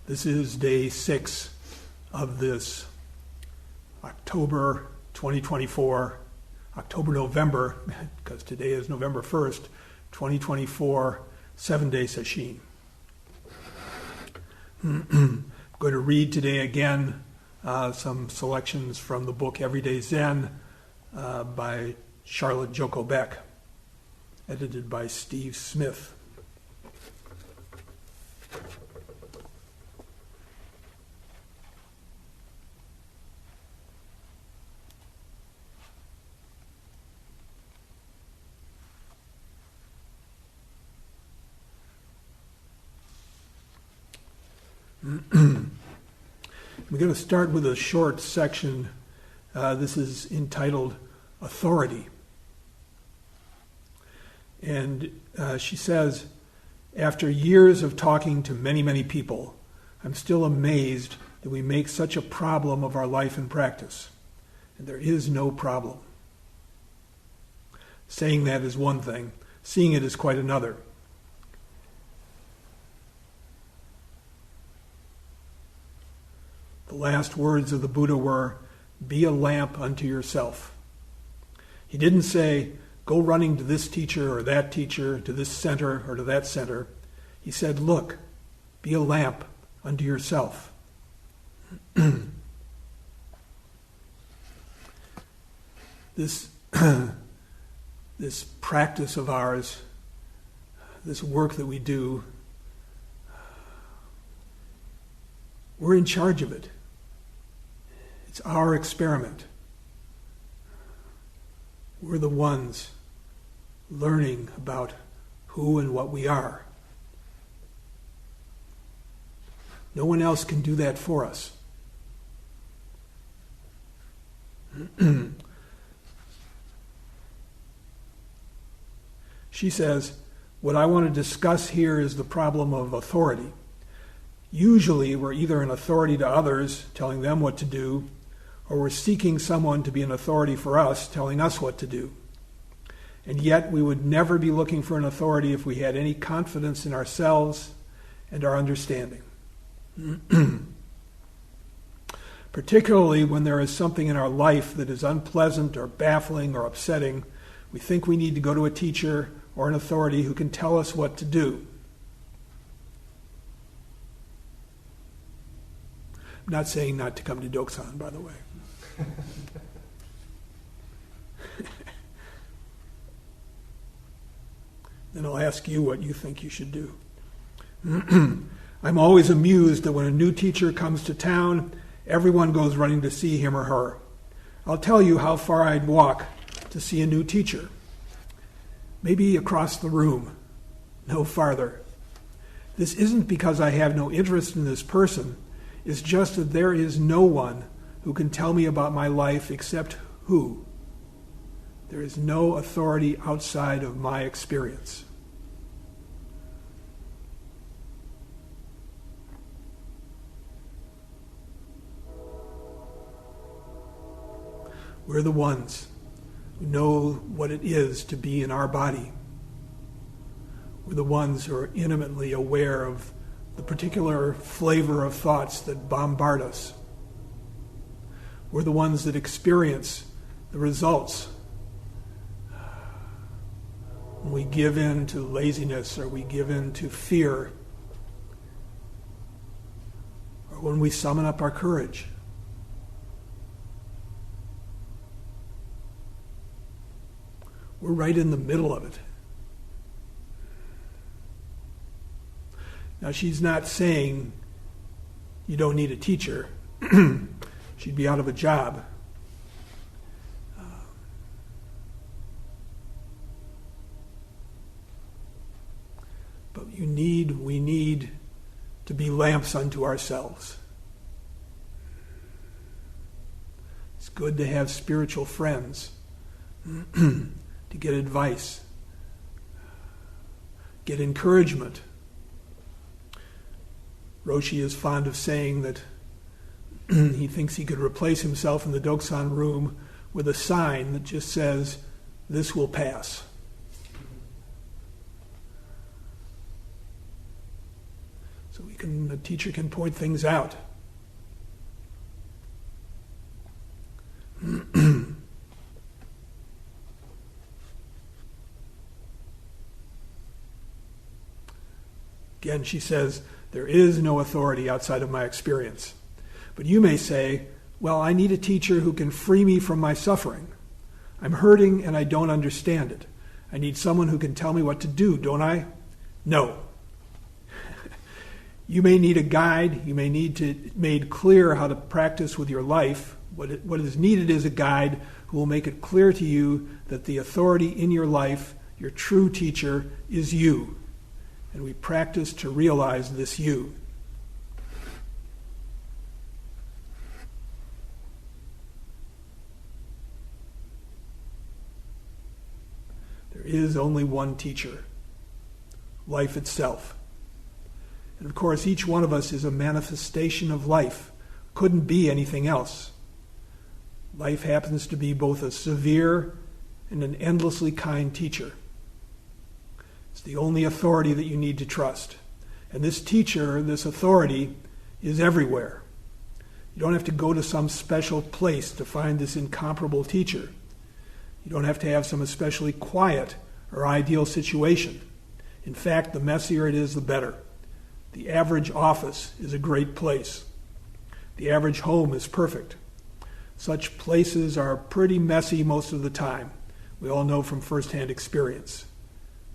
This is day 6 of this October 2024, October-November, because today is November 1st, 2024, 7-day session. I'm going to read today again some selections from the book Everyday Zen by Charlotte Joko Beck, edited by Steve Smith. We're going to start with a short section. This is entitled Authority. And she says, after years of talking to many, many people, I'm still amazed that we make such a problem of our life and practice. And there is no problem. Saying that is one thing. Seeing it is quite another. The last words of the Buddha were, be a lamp unto yourself. He didn't say, go running to this teacher or that teacher, to this center or to that center. He said, look, be a lamp unto yourself. This practice of ours, this work that we do, we're in charge of it. It's our experiment. We're the ones learning about who and what we are. No one else can do that for us. She says, what I want to discuss here is the problem of authority. Usually we're either an authority to others, telling them what to do, or we're seeking someone to be an authority for us, telling us what to do. And yet we would never be looking for an authority if we had any confidence in ourselves and our understanding. Particularly when there is something in our life that is unpleasant or baffling or upsetting, we think we need to go to a teacher or an authority who can tell us what to do. I'm not saying not to come to Doksan, by the way. Then I'll ask you what you think you should do. I'm always amused that when a new teacher comes to town, everyone goes running to see him or her. I'll tell you how far I'd walk to see a new teacher. Maybe across the room, no farther. This isn't because I have no interest in this person. It's just that there is no one who can tell me about my life except who? There is no authority outside of my experience. We're the ones who know what it is to be in our body. We're the ones who are intimately aware of the particular flavor of thoughts that bombard us. We're the ones that experience the results when we give in to laziness or we give in to fear or when we summon up our courage. We're right in the middle of it. Now, she's not saying you don't need a teacher. She'd be out of a job. But we need to be lamps unto ourselves. It's good to have spiritual friends, to get advice, get encouragement. Roshi is fond of saying that he thinks he could replace himself in the Doksan room with a sign that just says, "This will pass." So the teacher can point things out. Again, she says, there is no authority outside of my experience. But you may say, well, I need a teacher who can free me from my suffering. I'm hurting and I don't understand it. I need someone who can tell me what to do, don't I? No. You may need a guide. You may need to made clear how to practice with your life. What is needed is a guide who will make it clear to you that the authority in your life, your true teacher, is you. And we practice to realize this you. There is only one teacher, life itself. And of course, each one of us is a manifestation of life. Couldn't be anything else. Life happens to be both a severe and an endlessly kind teacher. It's the only authority that you need to trust. And this teacher, this authority, is everywhere. You don't have to go to some special place to find this incomparable teacher. You don't have to have some especially quiet or ideal situation. In fact, the messier it is, the better. The average office is a great place. The average home is perfect. Such places are pretty messy most of the time. We all know from firsthand experience.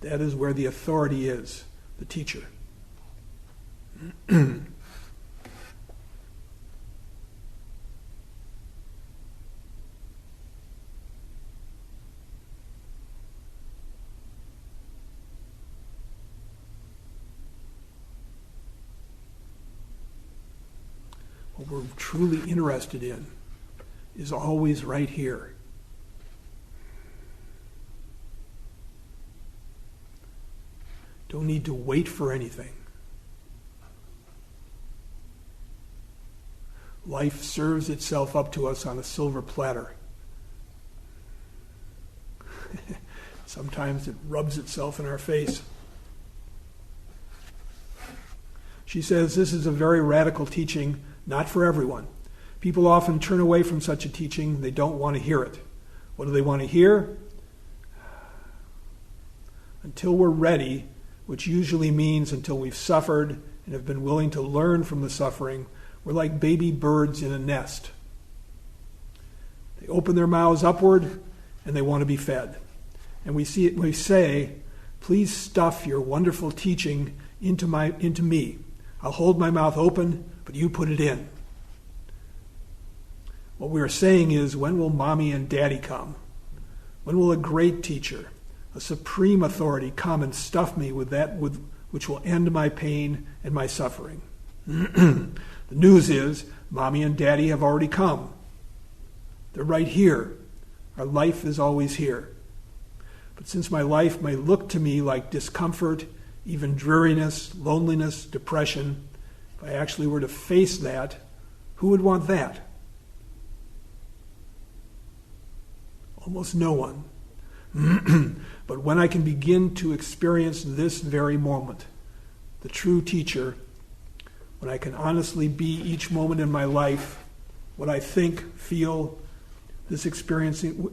That is where the authority is, the teacher. Well, what we're truly interested in is always right here. Don't need to wait for anything. Life serves itself up to us on a silver platter. Sometimes it rubs itself in our face. She says this is a very radical teaching, not for everyone. People often turn away from such a teaching. They don't want to hear it. What do they want to hear? Until we're ready, which usually means until we've suffered and have been willing to learn from the suffering, we're like baby birds in a nest. They open their mouths upward and they want to be fed. And we say, please stuff your wonderful teaching into me. I'll hold my mouth open, but you put it in. What we are saying is, when will mommy and daddy come? When will a great teacher, a supreme authority, come and stuff me with that which will end my pain and my suffering? The news is, mommy and daddy have already come. They're right here. Our life is always here. But since my life may look to me like discomfort, even dreariness, loneliness, depression, if I actually were to face that, who would want that? Almost no one. But when I can begin to experience this very moment, the true teacher, when I can honestly be each moment in my life, what I think, feel, this experiencing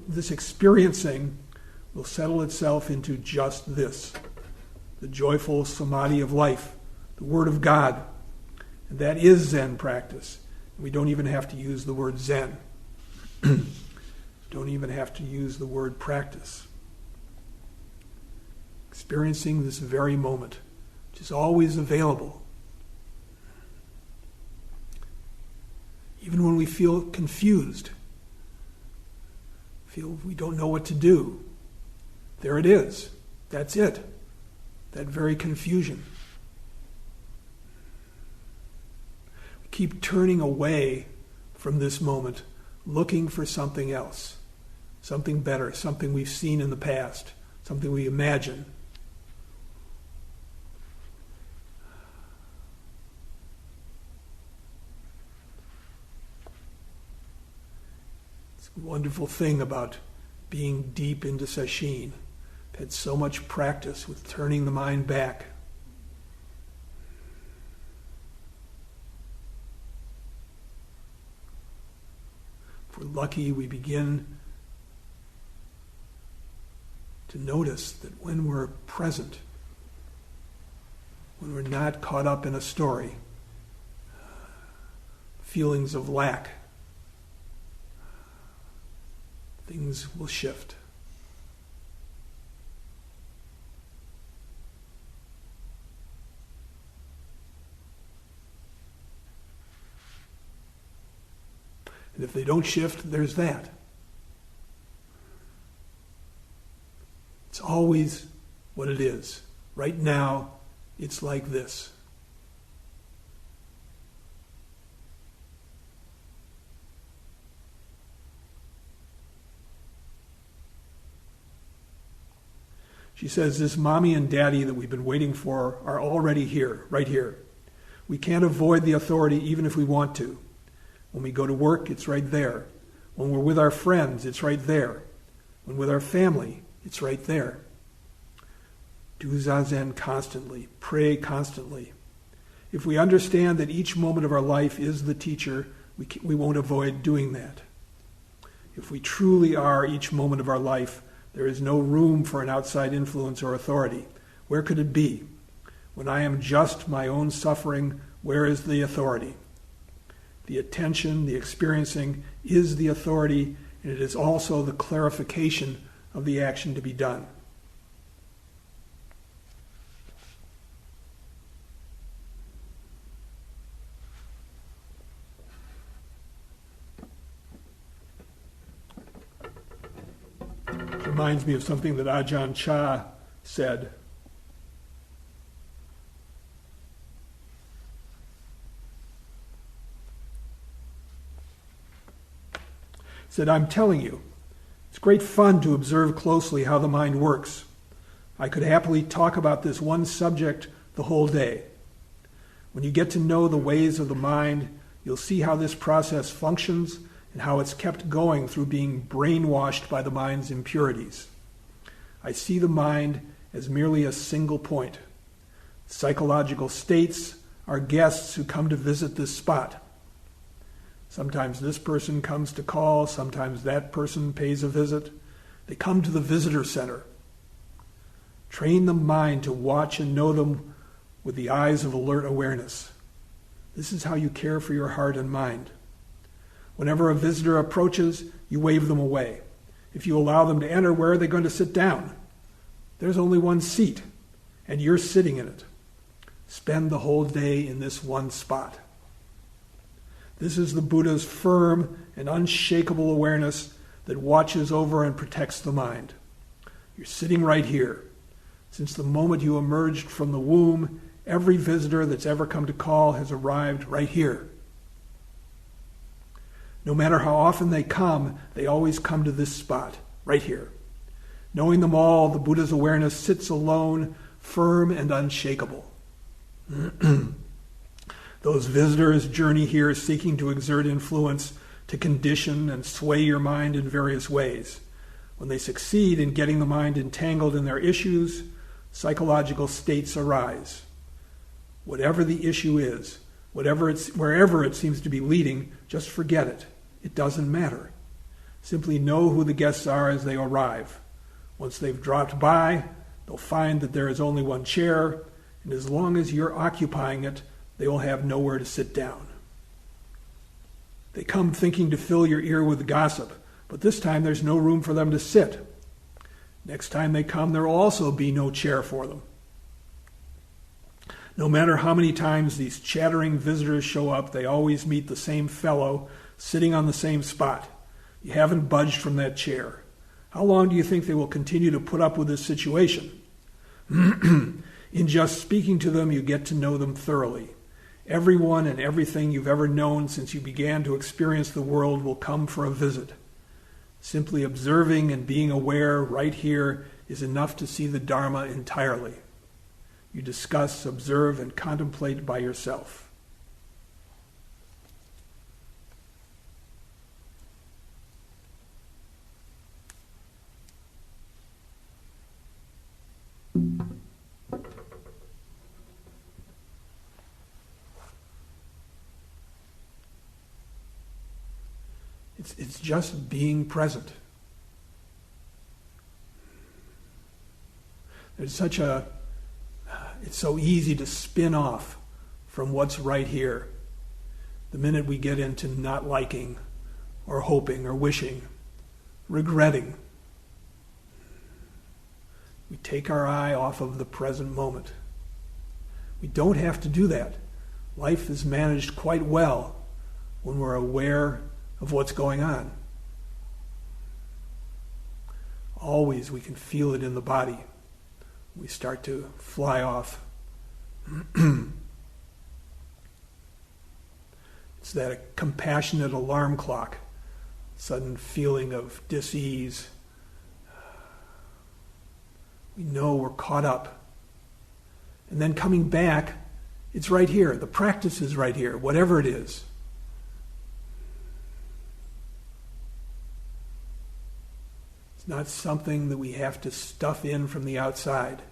will settle itself into just this, the joyful samadhi of life, the Word of God. And that is Zen practice. We don't even have to use the word Zen. Don't even have to use the word practice. Experiencing this very moment, which is always available. Even when we feel confused, feel we don't know what to do, there it is. That's it. That very confusion. We keep turning away from this moment, looking for something else, something better, something we've seen in the past, something we imagine. It's a wonderful thing about being deep into sesshin. I've had so much practice with turning the mind back. If we're lucky, we begin to notice that when we're present, when we're not caught up in a story, feelings of lack, things will shift. And if they don't shift, there's that. It's always what it is. Right now, it's like this. She says, this mommy and daddy that we've been waiting for are already here, right here. We can't avoid the authority even if we want to. When we go to work, it's right there. When we're with our friends, it's right there. When with our family, it's right there. Do Zazen constantly. Pray constantly. If we understand that each moment of our life is the teacher, we won't avoid doing that. If we truly are each moment of our life, there is no room for an outside influence or authority. Where could it be? When I am just my own suffering, where is the authority? The attention, the experiencing is the authority, and it is also the clarification of the action to be done. It reminds me of something that Ajahn Chah said. Said, I'm telling you, it's great fun to observe closely how the mind works. I could happily talk about this one subject the whole day. When you get to know the ways of the mind, you'll see how this process functions and how it's kept going through being brainwashed by the mind's impurities. I see the mind as merely a single point. Psychological states are guests who come to visit this spot. Sometimes this person comes to call, sometimes that person pays a visit. They come to the visitor center. Train the mind to watch and know them with the eyes of alert awareness. This is how you care for your heart and mind. Whenever a visitor approaches, you wave them away. If you allow them to enter, where are they going to sit down? There's only one seat, and you're sitting in it. Spend the whole day in this one spot. This is the Buddha's firm and unshakable awareness that watches over and protects the mind. You're sitting right here. Since the moment you emerged from the womb, every visitor that's ever come to call has arrived right here. No matter how often they come, they always come to this spot, right here. Knowing them all, the Buddha's awareness sits alone, firm and unshakable. Those visitors journey here seeking to exert influence, to condition and sway your mind in various ways. When they succeed in getting the mind entangled in their issues, psychological states arise. Whatever the issue is, wherever it seems to be leading, just forget it. It doesn't matter. Simply know who the guests are as they arrive. Once they've dropped by, they'll find that there is only one chair, and as long as you're occupying it, they will have nowhere to sit down. They come thinking to fill your ear with gossip, but this time there's no room for them to sit. Next time they come, there will also be no chair for them. No matter how many times these chattering visitors show up, they always meet the same fellow sitting on the same spot. You haven't budged from that chair. How long do you think they will continue to put up with this situation? In just speaking to them, you get to know them thoroughly. Everyone and everything you've ever known since you began to experience the world will come for a visit. Simply observing and being aware right here is enough to see the Dharma entirely. You discuss, observe, and contemplate by yourself. It's just being present. It's so easy to spin off from what's right here the minute we get into not liking or hoping or wishing, regretting. We take our eye off of the present moment. We don't have to do that. Life is managed quite well when we're aware of what's going on. Always we can feel it in the body. We start to fly off. It's that compassionate alarm clock, sudden feeling of dis-ease. We know we're caught up. And then coming back, it's right here. The practice is right here, whatever it is. It's not something that we have to stuff in from the outside.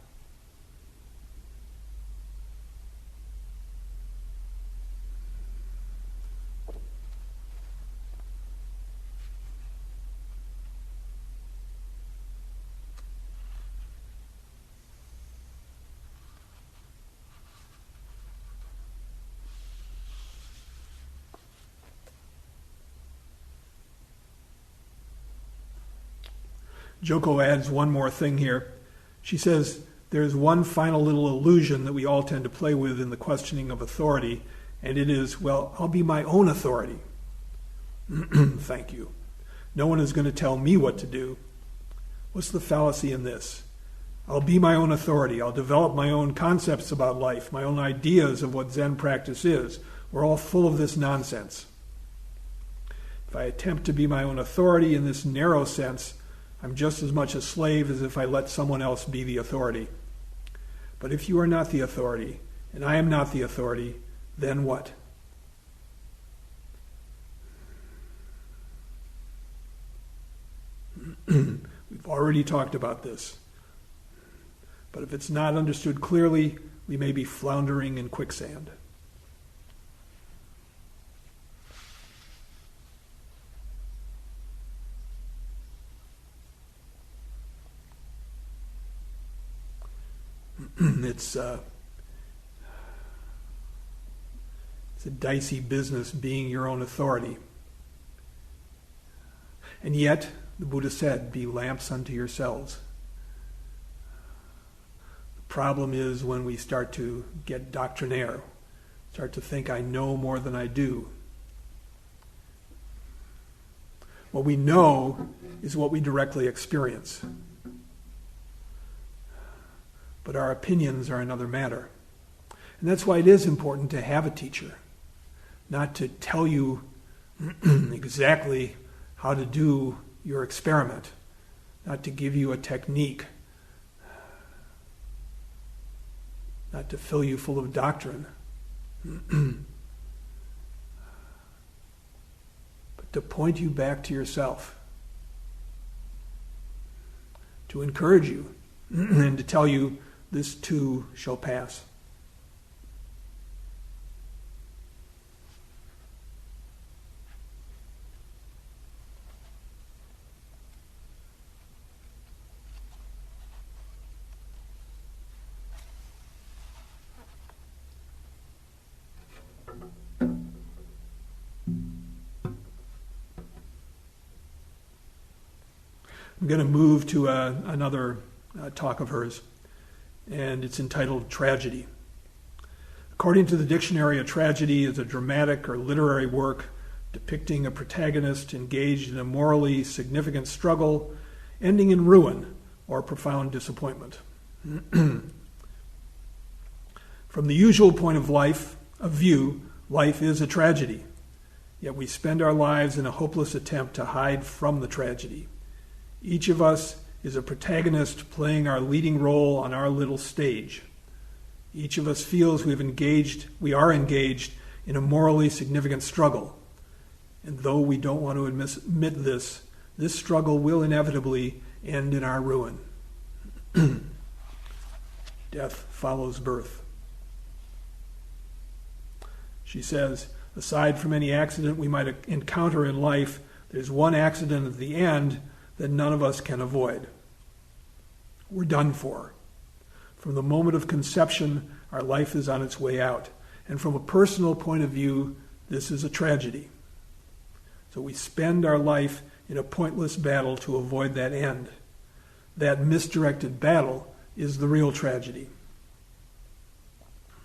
Joko adds one more thing here. She says, there's one final little illusion that we all tend to play with in the questioning of authority, and it is, well, I'll be my own authority. Thank you. No one is going to tell me what to do. What's the fallacy in this? I'll be my own authority. I'll develop my own concepts about life, my own ideas of what Zen practice is. We're all full of this nonsense. If I attempt to be my own authority in this narrow sense, I'm just as much a slave as if I let someone else be the authority. But if you are not the authority, and I am not the authority, then what? We've already talked about this. But if it's not understood clearly, we may be floundering in quicksand. It's a dicey business being your own authority. And yet, the Buddha said, be lamps unto yourselves. The problem is when we start to get doctrinaire, start to think I know more than I do. What we know is what we directly experience. But our opinions are another matter. And that's why it is important to have a teacher, not to tell you exactly how to do your experiment, not to give you a technique, not to fill you full of doctrine, but to point you back to yourself, to encourage you, and to tell you, this too shall pass. I'm going to move to another talk of hers, and it's entitled Tragedy. According to the dictionary, a tragedy is a dramatic or literary work depicting a protagonist engaged in a morally significant struggle, ending in ruin or profound disappointment. From the usual point of view, life is a tragedy, yet we spend our lives in a hopeless attempt to hide from the tragedy. Each of us is a protagonist playing our leading role on our little stage. Each of us feels we are engaged in a morally significant struggle. And though we don't want to admit this struggle will inevitably end in our ruin. Death follows birth. She says, aside from any accident we might encounter in life, There's one accident at the end that none of us can avoid. We're done for. From the moment of conception, our life is on its way out. And from a personal point of view, this is a tragedy. So we spend our life in a pointless battle to avoid that end. That misdirected battle is the real tragedy.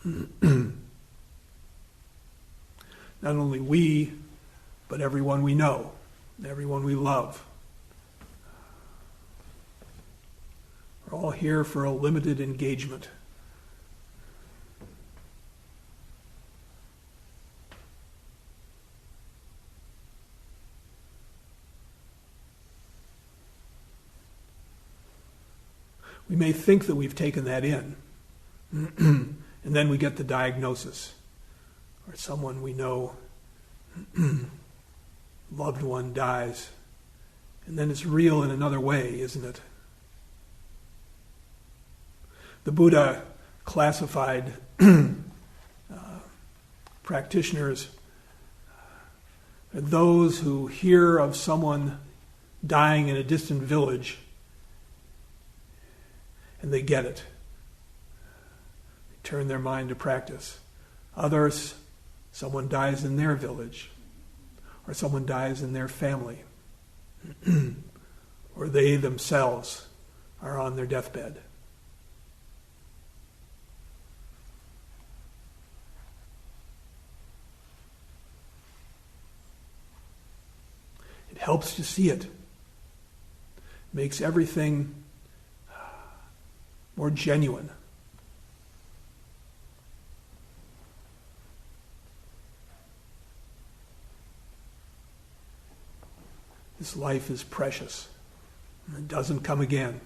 Not only we, but everyone we know, everyone we love. We're all here for a limited engagement. We may think that we've taken that in, and then we get the diagnosis, or someone we know, loved one dies, and then it's real in another way, isn't it? The Buddha classified practitioners as those who hear of someone dying in a distant village and they get it. They turn their mind to practice. Others, someone dies in their village, or someone dies in their family, or they themselves are on their deathbed. It helps to see it. It makes everything more genuine. This life is precious. It doesn't come again.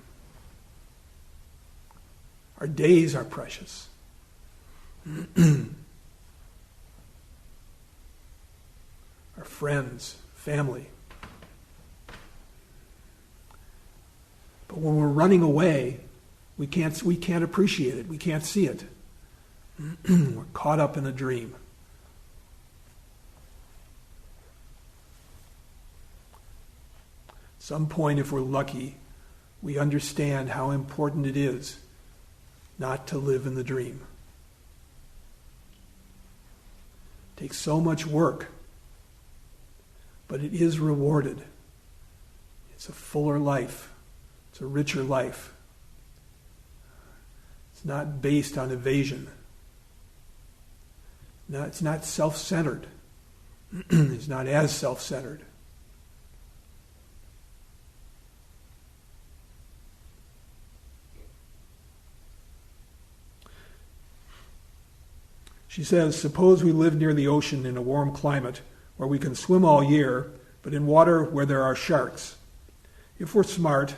Our days are precious. Our friends, family. But when we're running away, we can't appreciate it. We can't see it. We're caught up in a dream. At some point, if we're lucky, we understand how important it is not to live in the dream. It takes so much work, but it is rewarded. It's a fuller life. It's a richer life. It's not based on evasion. No, it's not self-centered. It's not as self-centered. She says, suppose we live near the ocean in a warm climate where we can swim all year, but in water where there are sharks. If we're smart,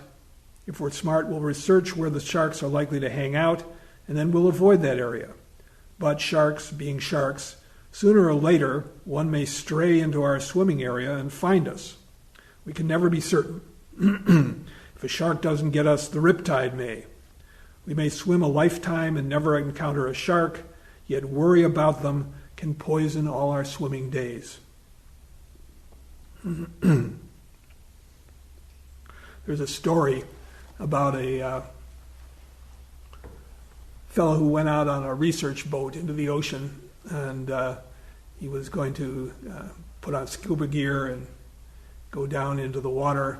we'll research where the sharks are likely to hang out, and then we'll avoid that area. But sharks, being sharks, sooner or later, one may stray into our swimming area and find us. We can never be certain. If a shark doesn't get us, the riptide may. We may swim a lifetime and never encounter a shark, yet worry about them can poison all our swimming days. There's a story about a fellow who went out on a research boat into the ocean, and he was going to put on scuba gear and go down into the water,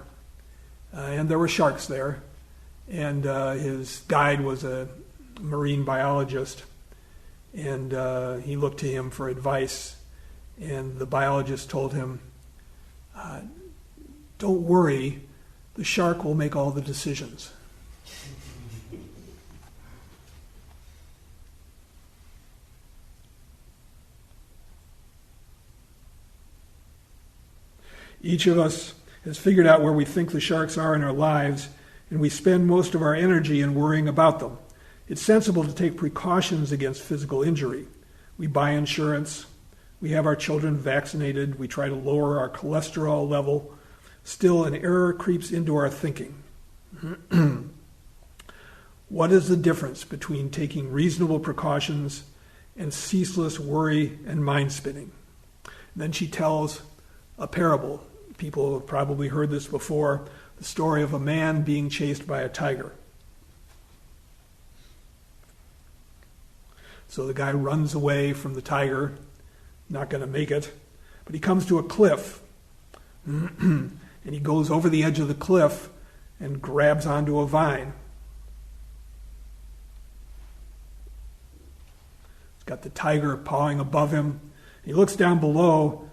and there were sharks there, and his guide was a marine biologist, and he looked to him for advice, and the biologist told him, don't worry, the shark will make all the decisions. Each of us has figured out where we think the sharks are in our lives, and we spend most of our energy in worrying about them. It's sensible to take precautions against physical injury. We buy insurance, we have our children vaccinated, we try to lower our cholesterol level. Still, an error creeps into our thinking. What is the difference between taking reasonable precautions and ceaseless worry and mind spinning? Then she tells a parable people have probably heard this before, the story of a man being chased by a tiger. So the guy runs away from the tiger, not going to make it, but he comes to a cliff, and he goes over the edge of the cliff and grabs onto a vine. He's got the tiger pawing above him. He looks down below,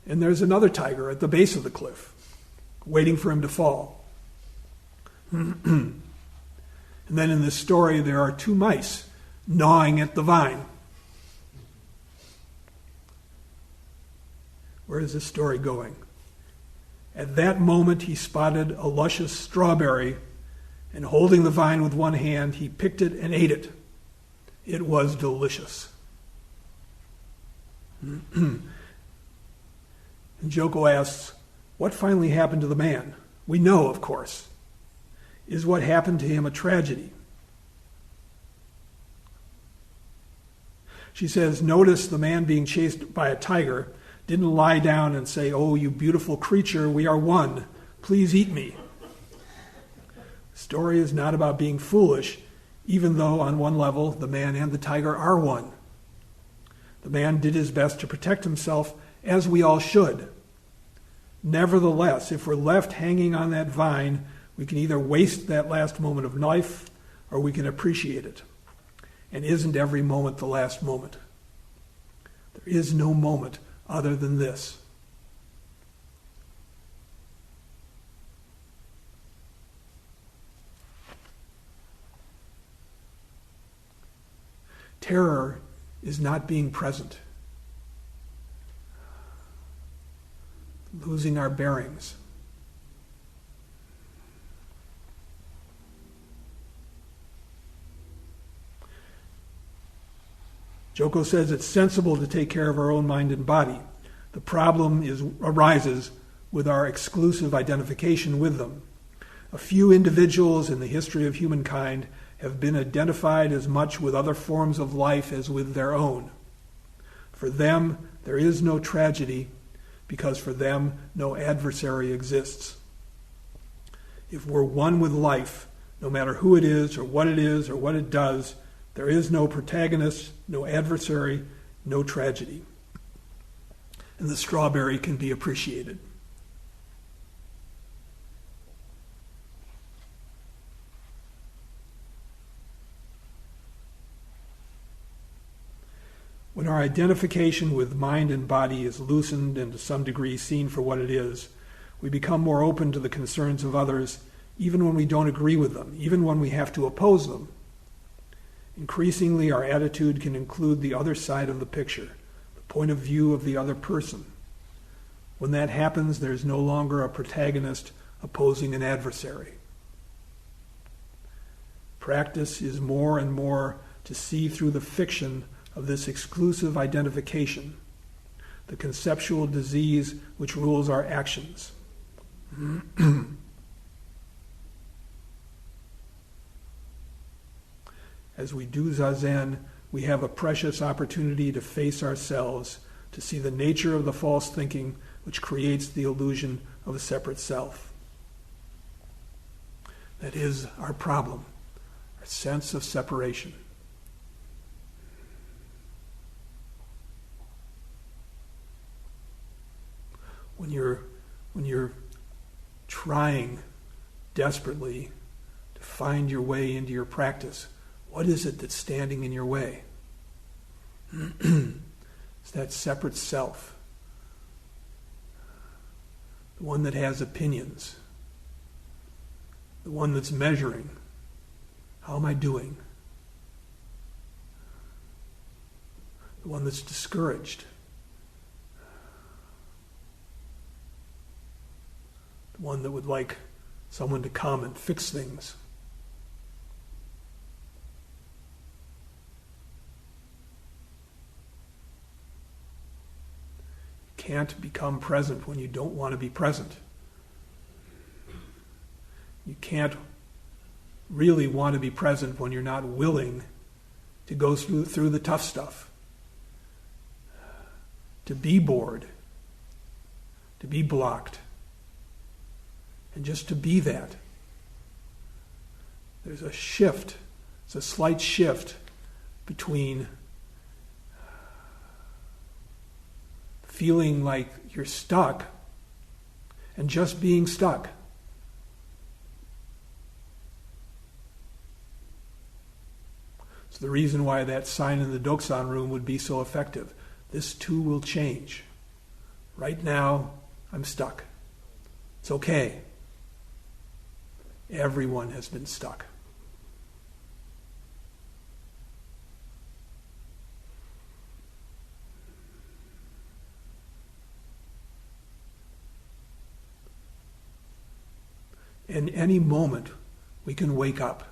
and there's another tiger at the base of the cliff, waiting for him to fall. And then in this story, there are two mice gnawing at the vine. Where is this story going? At that moment, he spotted a luscious strawberry, and holding the vine with one hand, he picked it and ate it. It was delicious. And Joko asks, what finally happened to the man? We know, of course. Is what happened to him a tragedy? She says, notice the man being chased by a tiger didn't lie down and say, oh, you beautiful creature, we are one. Please eat me. The story is not about being foolish, even though on one level the man and the tiger are one. The man did his best to protect himself, as we all should. Nevertheless, if we're left hanging on that vine, we can either waste that last moment of life or we can appreciate it. And isn't every moment the last moment? There is no moment other than this. Terror is not being present, losing our bearings. Joko says it's sensible to take care of our own mind and body. The problem arises with our exclusive identification with them. A few individuals in the history of humankind have been identified as much with other forms of life as with their own. For them, there is no tragedy, because for them, no adversary exists. If we're one with life, no matter who it is or what it does, there is no protagonist, no adversary, no tragedy. And the strawberry can be appreciated. When our identification with mind and body is loosened and to some degree seen for what it is, we become more open to the concerns of others, even when we don't agree with them, even when we have to oppose them. Increasingly, our attitude can include the other side of the picture, the point of view of the other person. When that happens, there's no longer a protagonist opposing an adversary. Practice is more and more to see through the fiction of this exclusive identification, the conceptual disease which rules our actions. As we do Zazen, we have a precious opportunity to face ourselves, to see the nature of the false thinking which creates the illusion of a separate self. That is our problem, our sense of separation. When you're trying desperately to find your way into your practice, what is it that's standing in your way? It's that separate self, the one that has opinions, the one that's measuring. How am I doing? The one that's discouraged. The one that would like someone to come and fix things. You can't become present when you don't want to be present. You can't really want to be present when you're not willing to go through the tough stuff. To be bored. To be blocked. and just to be that. There's a shift. It's a slight shift between feeling like you're stuck and just being stuck. It's the reason why that sign in the Doksan room would be so effective. This too will change. Right now, I'm stuck. It's okay. Everyone has been stuck. In any moment, we can wake up.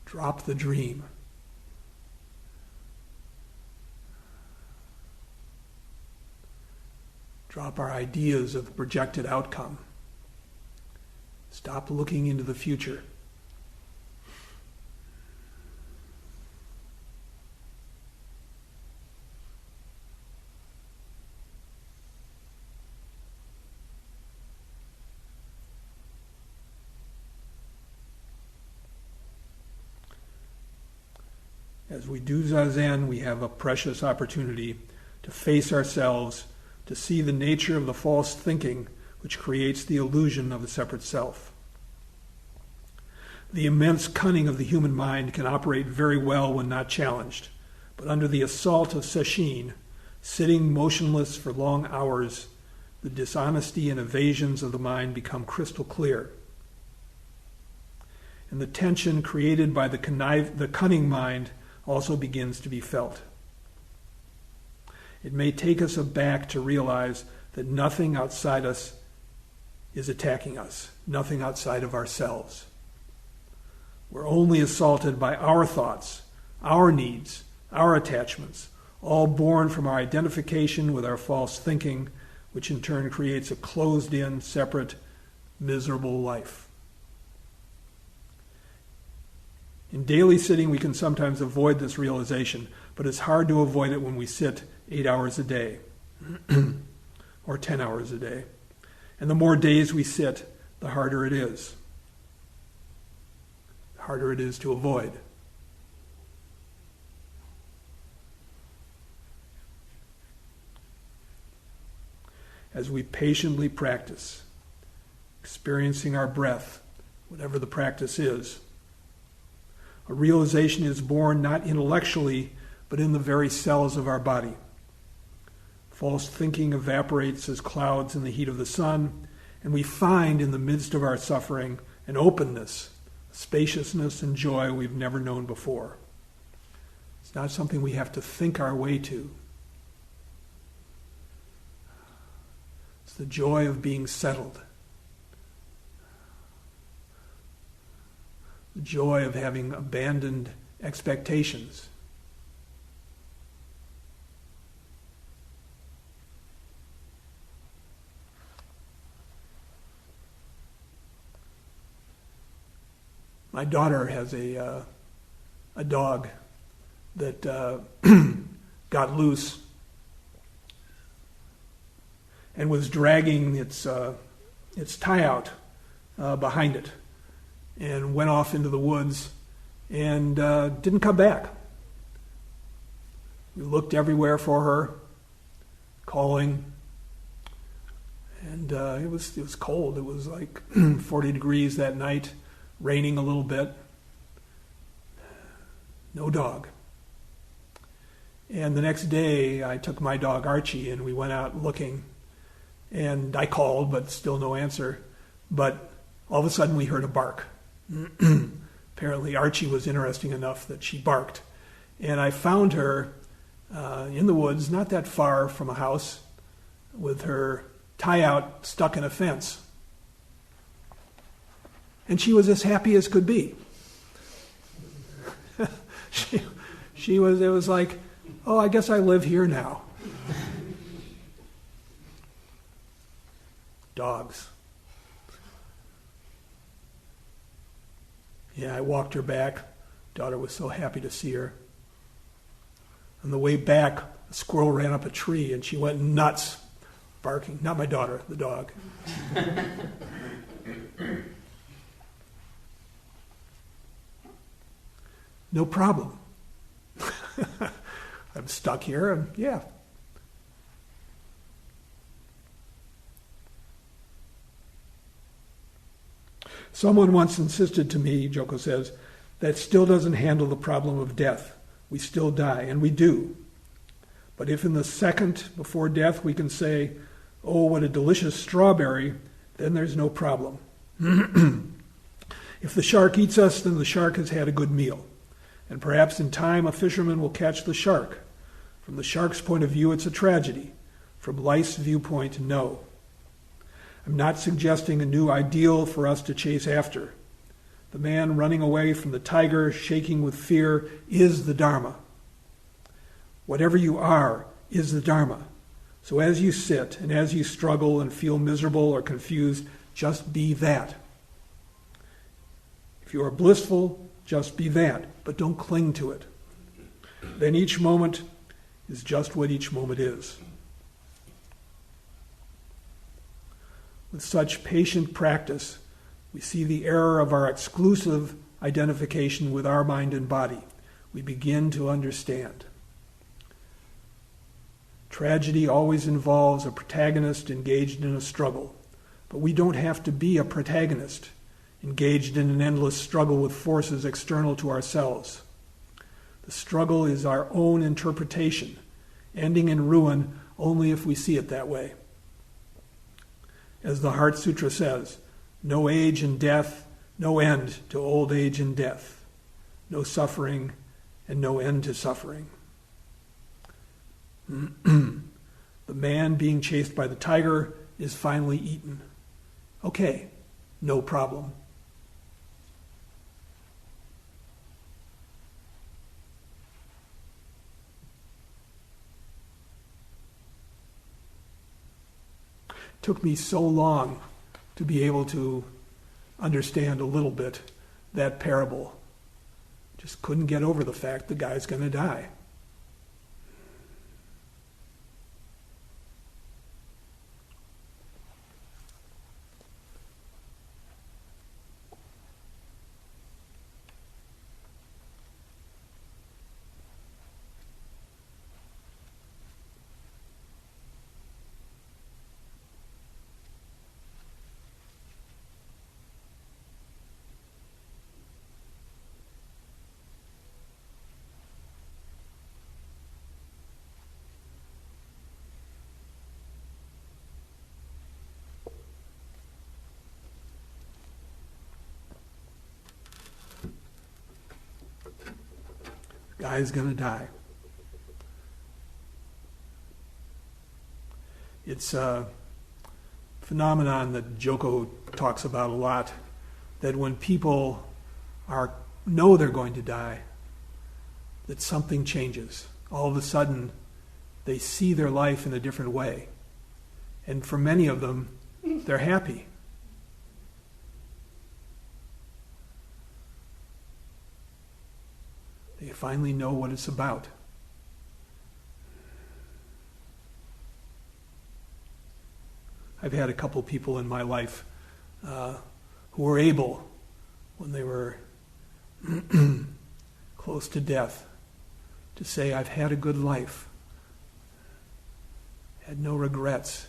Drop the dream. Drop our ideas of the projected outcome. Stop looking into the future. As we do Zazen, we have a precious opportunity to face ourselves, to see the nature of the false thinking which creates the illusion of the separate self. The immense cunning of the human mind can operate very well when not challenged, but under the assault of Sesshin, sitting motionless for long hours, the dishonesty and evasions of the mind become crystal clear. And the tension created by the cunning mind also begins to be felt. It may take us aback to realize that nothing outside us is attacking us, nothing outside of ourselves. We're only assaulted by our thoughts, our needs, our attachments, all born from our identification with our false thinking, which in turn creates a closed-in, separate, miserable life. In daily sitting, we can sometimes avoid this realization, but it's hard to avoid it when we sit 8 hours a day or 10 hours a day. And the more days we sit, the harder it is. The harder it is to avoid. As we patiently practice, experiencing our breath, whatever the practice is, a realization is born not intellectually, but in the very cells of our body. False thinking evaporates as clouds in the heat of the sun, and we find in the midst of our suffering an openness, a spaciousness and joy we've never known before. It's not something we have to think our way to. It's the joy of being settled. The joy of having abandoned expectations. My daughter has a dog that got loose and was dragging its tie out behind it, and went off into the woods and didn't come back. We looked everywhere for her, calling, and it was cold. It was like 40 degrees that night, raining a little bit. No dog. And the next day, I took my dog Archie and we went out looking, and I called, but still no answer. But all of a sudden, we heard a bark. Apparently Archie was interesting enough that she barked. And I found her in the woods, not that far from a house, with her tie out stuck in a fence. And she was as happy as could be. It was like, oh, I guess I live here now. Dogs. Yeah, I walked her back. Daughter was so happy to see her. On the way back, a squirrel ran up a tree and she went nuts, barking. Not my daughter, the dog. No problem. I'm stuck here, and yeah. Someone once insisted to me, Joko says, that still doesn't handle the problem of death. We still die, and we do. But if in the second before death we can say, oh, what a delicious strawberry, then there's no problem. If the shark eats us, then the shark has had a good meal. And perhaps in time a fisherman will catch the shark. From the shark's point of view, it's a tragedy. From life's viewpoint, no. I'm not suggesting a new ideal for us to chase after. The man running away from the tiger, shaking with fear, is the Dharma. Whatever you are is the Dharma. So as you sit and as you struggle and feel miserable or confused, just be that. If you are blissful, just be that, but don't cling to it. Then each moment is just what each moment is. With such patient practice, we see the error of our exclusive identification with our mind and body. We begin to understand. Tragedy always involves a protagonist engaged in a struggle, but we don't have to be a protagonist engaged in an endless struggle with forces external to ourselves. The struggle is our own interpretation, ending in ruin only if we see it that way. As the Heart Sutra says, no age and death, no end to old age and death, no suffering and no end to suffering. The man being chased by the tiger is finally eaten. Okay, no problem. Took me so long to be able to understand a little bit that parable. Just couldn't get over the fact the guy's going to die. Guy's going to die. It's a phenomenon that Joko talks about a lot, that when people know they're going to die, that something changes. All of a sudden, they see their life in a different way. And for many of them, they're happy. They finally know what it's about. I've had a couple people in my life who were able, when they were close to death, to say, I've had a good life, had no regrets.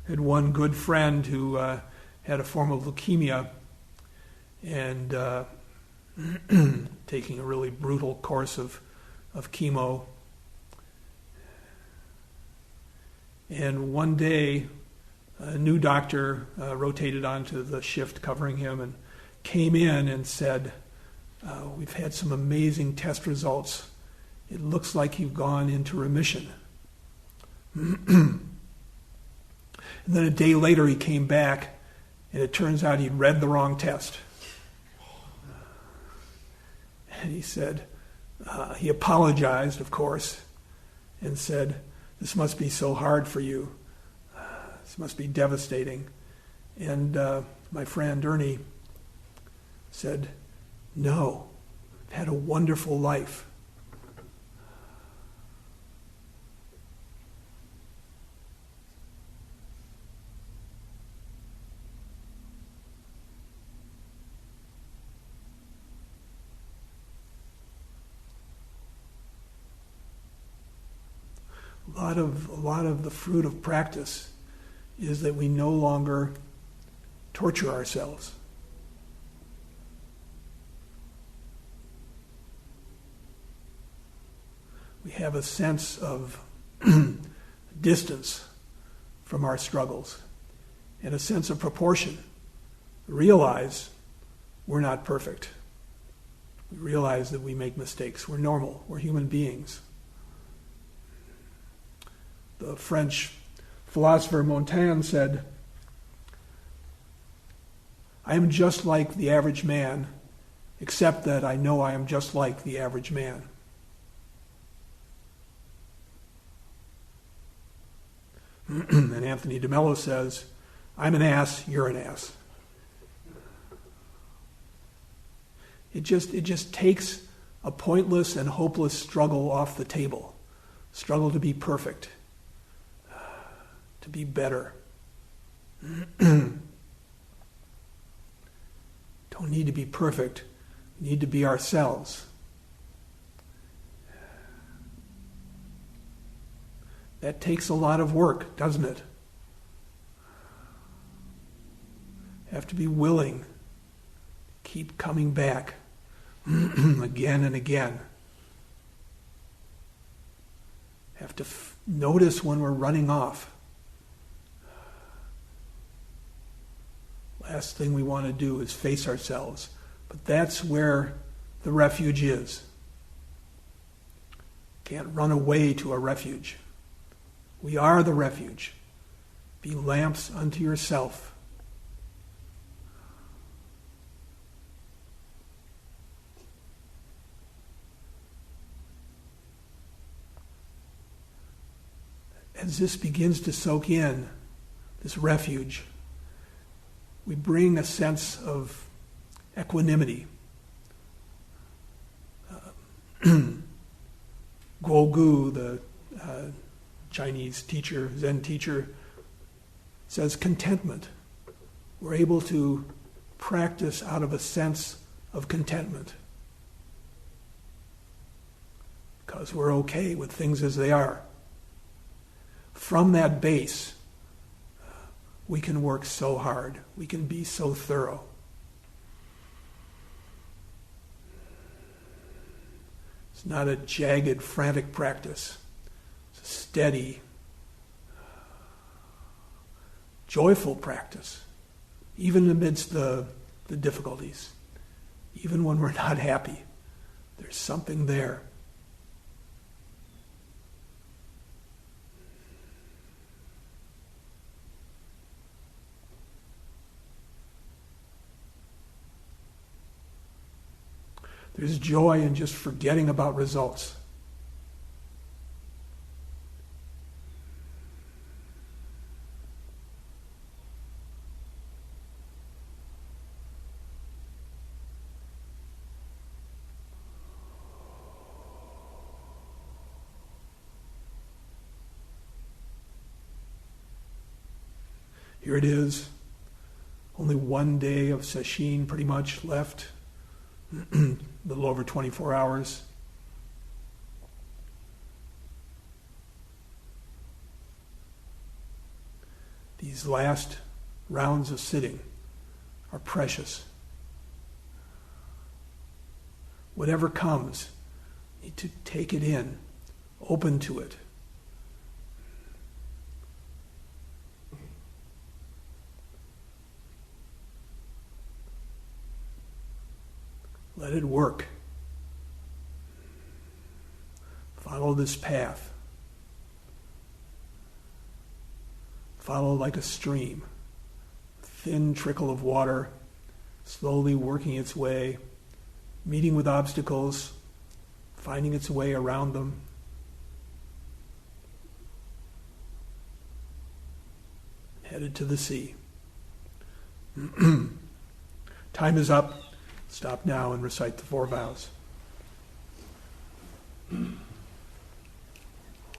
Had one good friend who had a form of leukemia and taking a really brutal course of chemo. And one day, a new doctor rotated onto the shift covering him and came in and said, we've had some amazing test results. It looks like you've gone into remission. And then a day later he came back, and it turns out he'd read the wrong test. And he said, he apologized, of course, and said, this must be so hard for you. This must be devastating. And my friend Ernie said, "No, I've had a wonderful life." A lot of the fruit of practice is that we no longer torture ourselves. We have a sense of distance from our struggles and a sense of proportion. We realize we're not perfect. We realize that we make mistakes. We're normal. We're human beings. The French philosopher Montaigne said, "I am just like the average man, except that I know I am just like the average man." And Anthony DeMello says, "I'm an ass, you're an ass." It just takes a pointless and hopeless struggle off the table. Struggle to be perfect. To be better. Don't need to be perfect. We need to be ourselves. That takes a lot of work, doesn't it? Have to be willing. Keep coming back again and again. Have to notice when we're running off. Last thing we want to do is face ourselves. But that's where the refuge is. Can't run away to a refuge. We are the refuge. Be lamps unto yourself. As this begins to soak in, this refuge, we bring a sense of equanimity. Guogu, the Chinese teacher, Zen teacher, says contentment. We're able to practice out of a sense of contentment because we're okay with things as they are. From that base, we can work so hard. We can be so thorough. It's not a jagged, frantic practice. It's a steady, joyful practice, even amidst the difficulties. Even when we're not happy, there's something there. There's joy in just forgetting about results. Here it is. Only one day of sesshin pretty much left. A little over 24 hours. These last rounds of sitting are precious. Whatever comes, you need to take it in, open to it. Let it work. Follow this path. Follow like a stream. A thin trickle of water, slowly working its way, meeting with obstacles, finding its way around them. Headed to the sea. Time is up. Stop now and recite the 4 vows.